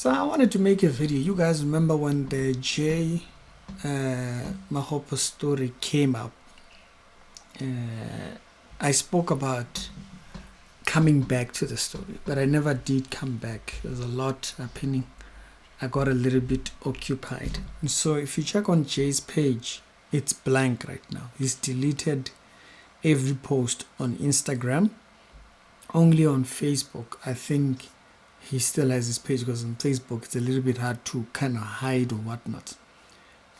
So I wanted to make a video. You guys remember when the Makopo story came up? I spoke about coming back to the story, but I never did come back. There's a lot happening. I got a little bit occupied. And so if you check on Jay's page, it's blank right now. He's deleted every post on Instagram. Only on Facebook, I think he still has his page, because on Facebook it's a little bit hard to kind of hide or whatnot.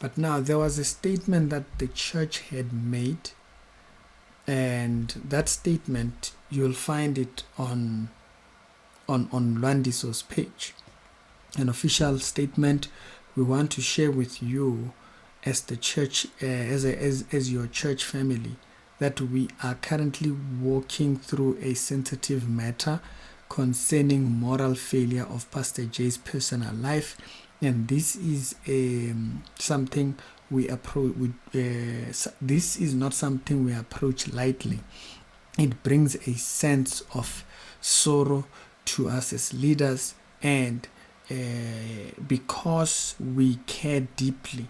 But now there was a statement that the church had made, and that statement you'll find it on Lwandiso's page. An official statement we want to share with you as the church, as your church family, that we are currently walking through a sensitive matter concerning moral failure of Pastor Jay's personal life, and this is something we approach. This is not something we approach lightly. It brings a sense of sorrow to us as leaders, and because we care deeply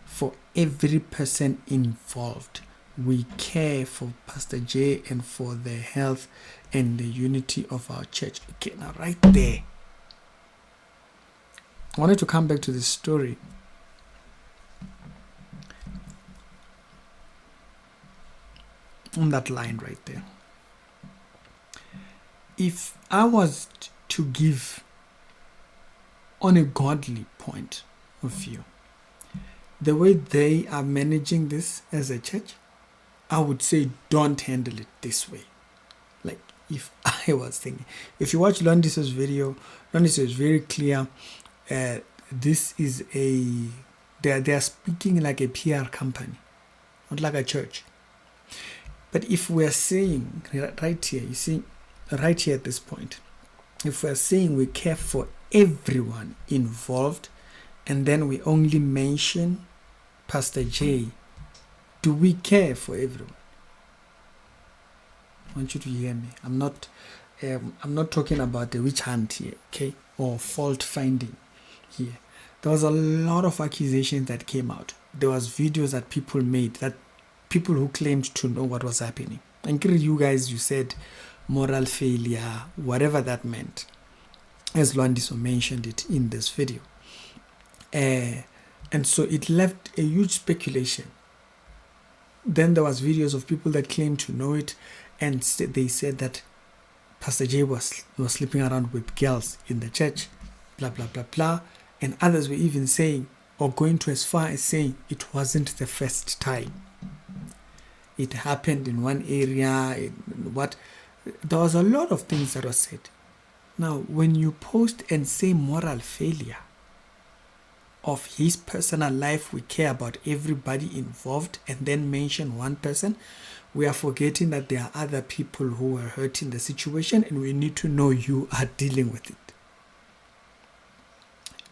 for every person involved. We care for Pastor Jay and for the health and the unity of our church. Okay, now right there, I wanted to come back to this story. On that line right there. If I was to give on a godly point of view, the way they are managing this as a church, I would say don't handle it this way. Like, if I was thinking, if you watch Lwandiso's video, Lwandiso is very clear. This is they are speaking like a PR company, not like a church. But if we are saying right here, you see, right here at this point, if we are saying we care for everyone involved, and then we only mention Pastor Jay, do we care for everyone? I want you to hear me. I'm not talking about the witch hunt here, okay, or fault finding here. There was a lot of accusations that came out. There was videos that people made, that people who claimed to know what was happening. And you guys, you said moral failure, whatever that meant, as Lwandiso mentioned it in this video. And so it left a huge speculation. Then there was videos of people that claimed to know it, and they said that Pastor Jay was sleeping around with girls in the church, blah, blah, blah, blah. And others were even saying, or going to as far as saying, it wasn't the first time. It happened in one area, there was a lot of things that were said. Now, when you post and say moral failure of his personal life, we care about everybody involved, and then mention one person, we are forgetting that there are other people who are hurt in the situation, and we need to know you are dealing with it.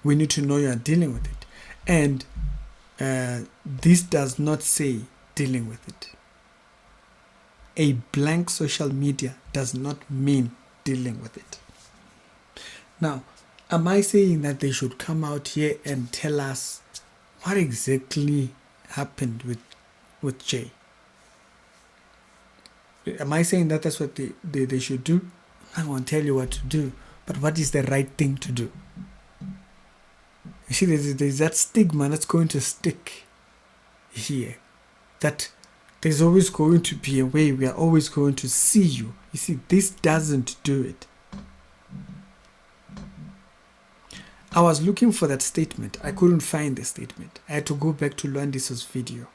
We need to know you are dealing with it. And this does not say dealing with it. A blank social media does not mean dealing with it. Now, am I saying that they should come out here and tell us what exactly happened with Jay? Am I saying that that's what they should do? I won't tell you what to do, but what is the right thing to do? You see, there's that stigma that's going to stick here, that there's always going to be a way, we are always going to see you. You see, this doesn't do it. I was looking for that statement. I couldn't find the statement. I had to go back to Lwandiso's video.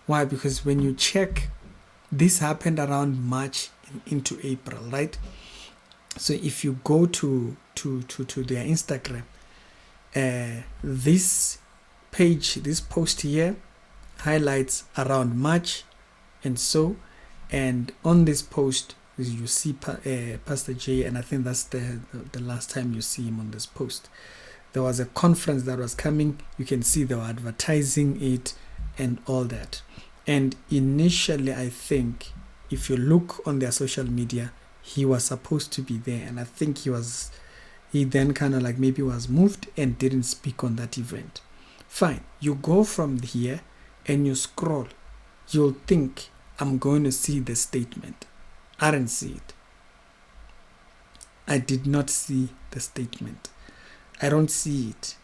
Why? Because when you check, this happened around March into April, right? So if you go to their Instagram, this page, this post here, highlights around March, and on this post you see Pastor Jay, and I think that's the last time you see him on this post. There was a conference that was coming. You can see they were advertising it and all that. And initially, I think if you look on their social media, he was supposed to be there, and I think he was he then kind of like maybe was moved and didn't speak on that event. Fine, you go from here and you scroll, you'll think I'm going to see the statement. I didn't see it. I did not see the statement. I don't see it.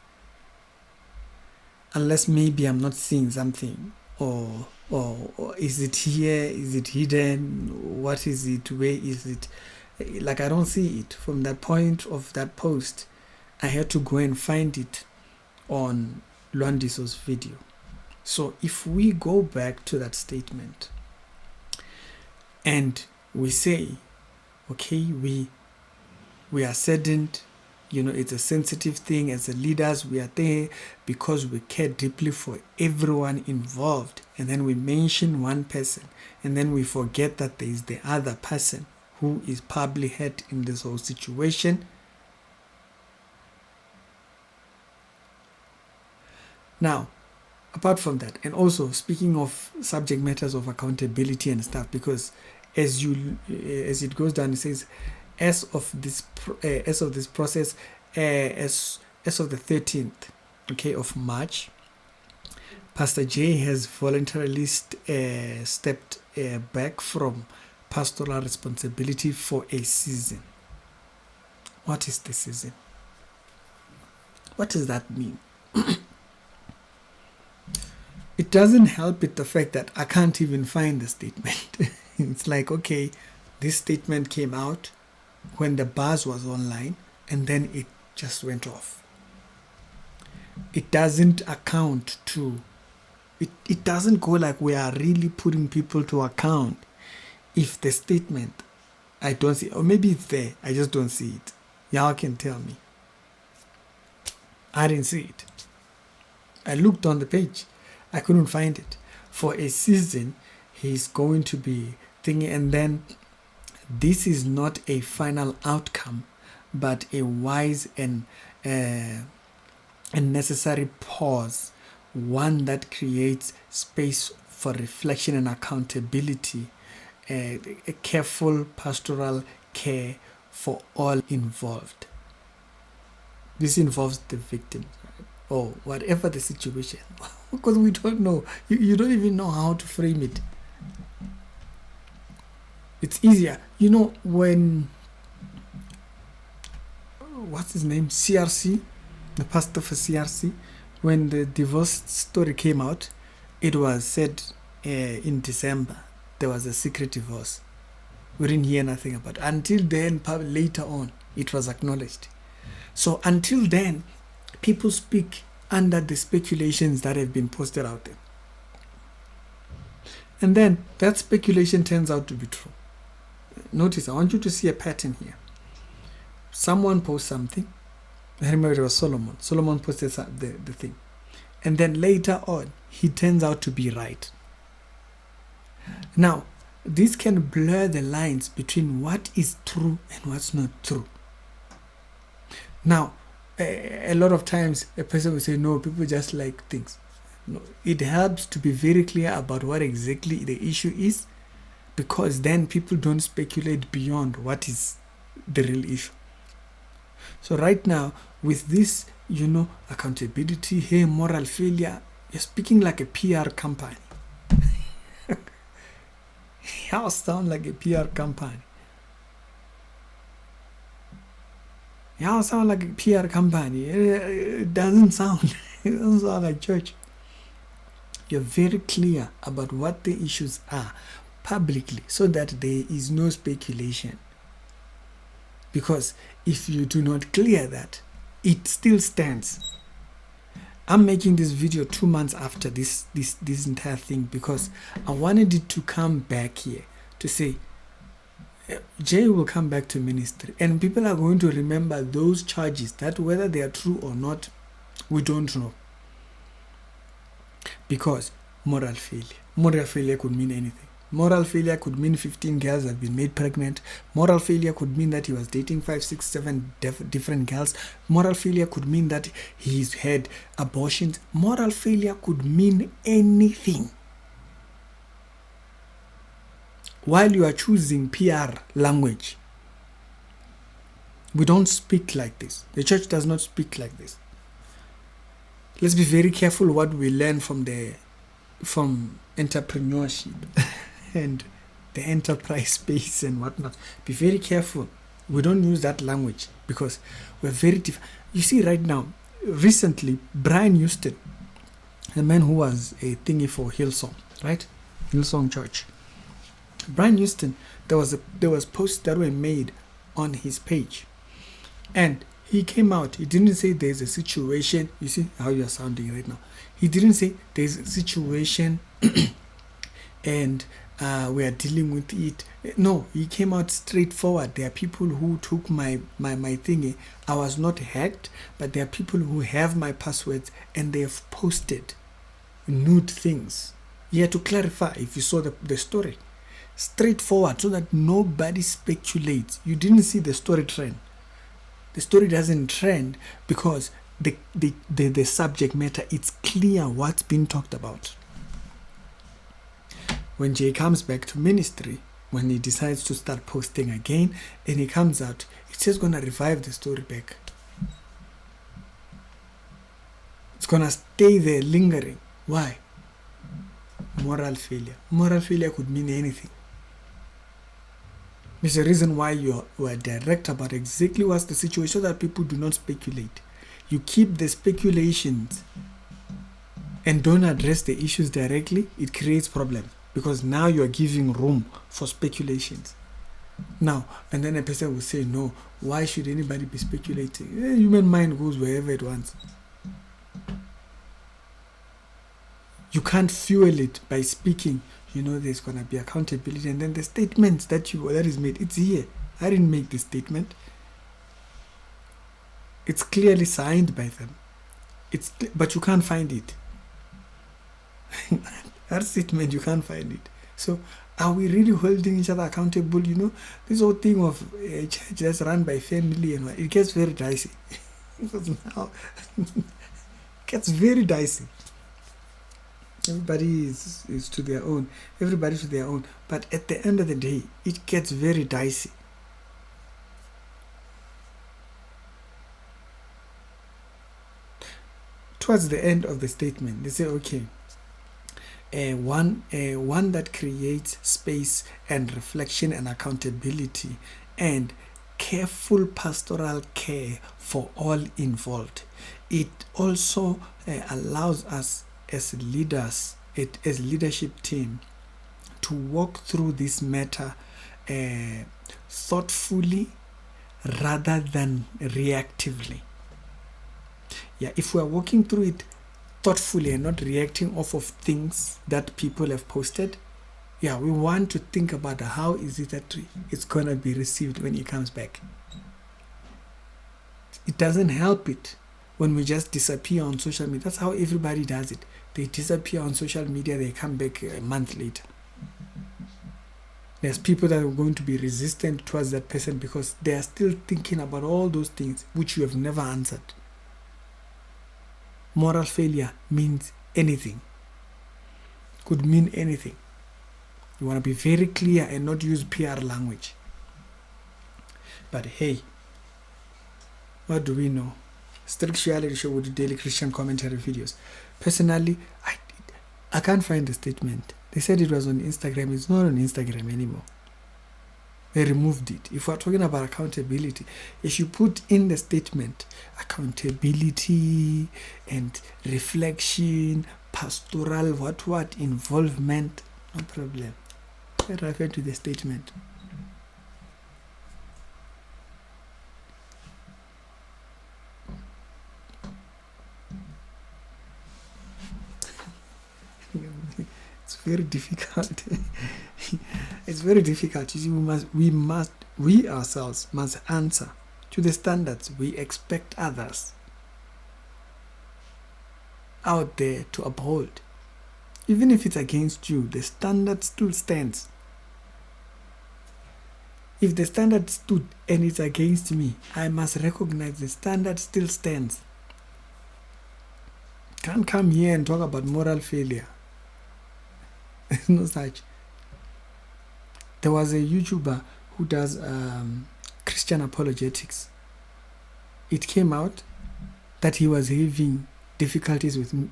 Unless maybe I'm not seeing something, or is it here? Is it hidden? What is it? Where is it? Like, I don't see it. From that point of that post, I had to go and find it on Luandiso's video. So if we go back to that statement and we say, okay, we are saddened, it's a sensitive thing. As a leaders, we are there because we care deeply for everyone involved. And then we mention one person, and then we forget that there is the other person who is probably hurt in this whole situation. Now, apart from that, and also speaking of subject matters of accountability and stuff, because as it goes down, it says, as of this process, as of the 13th, of March, Pastor J has voluntarily stepped back from pastoral responsibility for a season. What is the season? What does that mean? It doesn't help with the fact that I can't even find the statement. It's like, okay, this statement came out when the buzz was online, and then it just went off. It doesn't account to, it doesn't go like we are really putting people to account if the statement, I don't see, or maybe it's there, I just don't see it. Y'all can tell me. I didn't see it. I looked on the page, I couldn't find it. For a season, he's going to be thinking, and then this is not a final outcome, but a wise and necessary pause, one that creates space for reflection and accountability, a careful pastoral care for all involved. This involves the victim, or whatever the situation, because we don't know. You don't even know how to frame it. It's easier. When, what's his name? CRC, the pastor for CRC, when the divorce story came out, it was said in December there was a secret divorce. We didn't hear nothing about it. Until then, later on, it was acknowledged. So until then, people speak under the speculations that have been posted out there. And then that speculation turns out to be true. Notice, I want you to see a pattern here. Someone posts something. I remember it was Solomon. Solomon posted the thing. And then later on, he turns out to be right. Now, this can blur the lines between what is true and what's not true. Now, a lot of times, a person will say, no, people just like things. No, it helps to be very clear about what exactly the issue is, because then people don't speculate beyond what is the real issue. So right now, with this, accountability, hey, moral failure, you're speaking like a PR company. Y'all sound like a PR company. Y'all sound like a PR company. It doesn't sound like church. You're very clear about what the issues are publicly, so that there is no speculation. Because if you do not clear that, it still stands. I'm making this video 2 months after this entire thing, because I wanted it to come back here to say, Jay will come back to ministry, and people are going to remember those charges, that whether they are true or not, we don't know. Because moral failure could mean anything. Moral failure could mean 15 girls have been made pregnant. Moral failure could mean that he was dating 5, 6, 7 different girls. Moral failure could mean that he's had abortions. Moral failure could mean anything. While you are choosing PR language, We don't speak like this. The church does not speak like this. Let's be very careful what we learn from entrepreneurship and the enterprise space and whatnot. Be very careful. We don't use that language because we're very You see, right now, recently, Brian Houston, the man who was a thingy for Hillsong, right? Hillsong Church. Brian Houston, there was posts that were made on his page, and he came out. He didn't say there's a situation. You see how you're sounding right now. He didn't say there's a situation and we are dealing with it. No, he came out straightforward. There are people who took my thingy. I was not hacked, but there are people who have my passwords and they have posted nude things. You had to clarify if you saw the story. Straightforward, so that nobody speculates. You didn't see the story trend. The story doesn't trend because the subject matter, it's clear what's been talked about. When Jay comes back to ministry, when he decides to start posting again, and he comes out, it's just going to revive the story back. It's going to stay there lingering. Why? Moral failure. Moral failure could mean anything. It's the reason why you are direct about exactly what's the situation, so that people do not speculate. You keep the speculations and don't address the issues directly, it creates problems, because now you are giving room for speculations. Now, and then a person will say, no, why should anybody be speculating? Human mind goes wherever it wants. You can't fuel it by speaking. There's going to be accountability, and then the statements that is made, it's here. I didn't make this statement. It's clearly signed by them. But you can't find it. That statement, you can't find it. So, are we really holding each other accountable? This whole thing of a church that's run by family, and it gets very dicey. Because now, it gets very dicey. Everybody is to their own. Everybody to their own. But at the end of the day, it gets very dicey. Towards the end of the statement, they say, okay, one that creates space and reflection and accountability and careful pastoral care for all involved. It also allows us as leaders, as leadership team, to walk through this matter thoughtfully rather than reactively. Yeah, if we are walking through it thoughtfully and not reacting off of things that people have posted, we want to think about how is it that it's going to be received when it comes back. It doesn't help it when we just disappear on social media. That's how everybody does it. They disappear on social media, they come back a month later. There's people that are going to be resistant towards that person because they are still thinking about all those things which you have never answered. Moral failure means anything. Could mean anything. You want to be very clear and not use PR language. But hey, what do we know? Strict Reality Show with daily Christian commentary videos. Personally, I can't find the statement. They said it was on Instagram. It's not on Instagram anymore. They removed it. If we're talking about accountability, if you put in the statement accountability and reflection, pastoral, what involvement, no problem. I refer to the statement. It's very difficult. It's very difficult. You see, we ourselves must answer to the standards we expect others out there to uphold. Even if it's against you, the standard still stands. If the standard stood and it's against me, I must recognize the standard still stands. Can't come here and talk about moral failure. There's no such. There was a YouTuber who does Christian apologetics. it came out that he was having difficulties in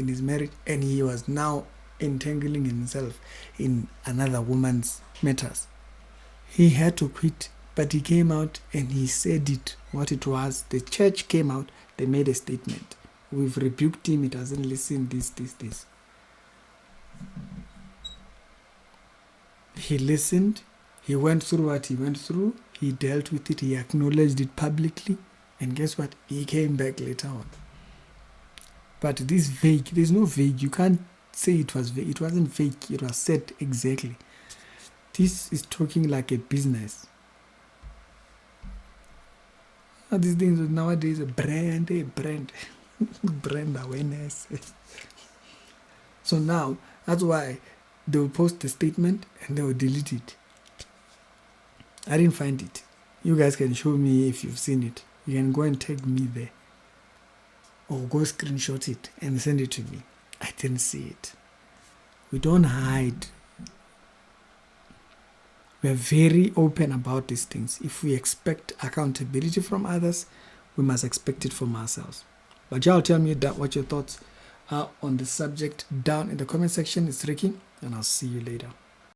his marriage, and he was now entangling himself in another woman's matters. He had to quit, but he came out and he said it, what it was. The church came out, they made a statement. We've rebuked him, he doesn't listen, this. He listened, he went through what he went through, he dealt with it, he acknowledged it publicly, and guess what? He came back later on. But this vague, there's no vague, you can't say it was vague. It wasn't fake, it was said exactly. This is talking like a business. These things nowadays, brand brand awareness. So now, that's why they will post the statement and they will delete it. I didn't find it. You guys can show me if you've seen it. You can go and tag me there. Or go screenshot it and send it to me. I didn't see it. We don't hide. We are very open about these things. If we expect accountability from others, we must expect it from ourselves. But y'all tell me what your thoughts are on the subject down in the comment section. It's Ricky, and I'll see you later.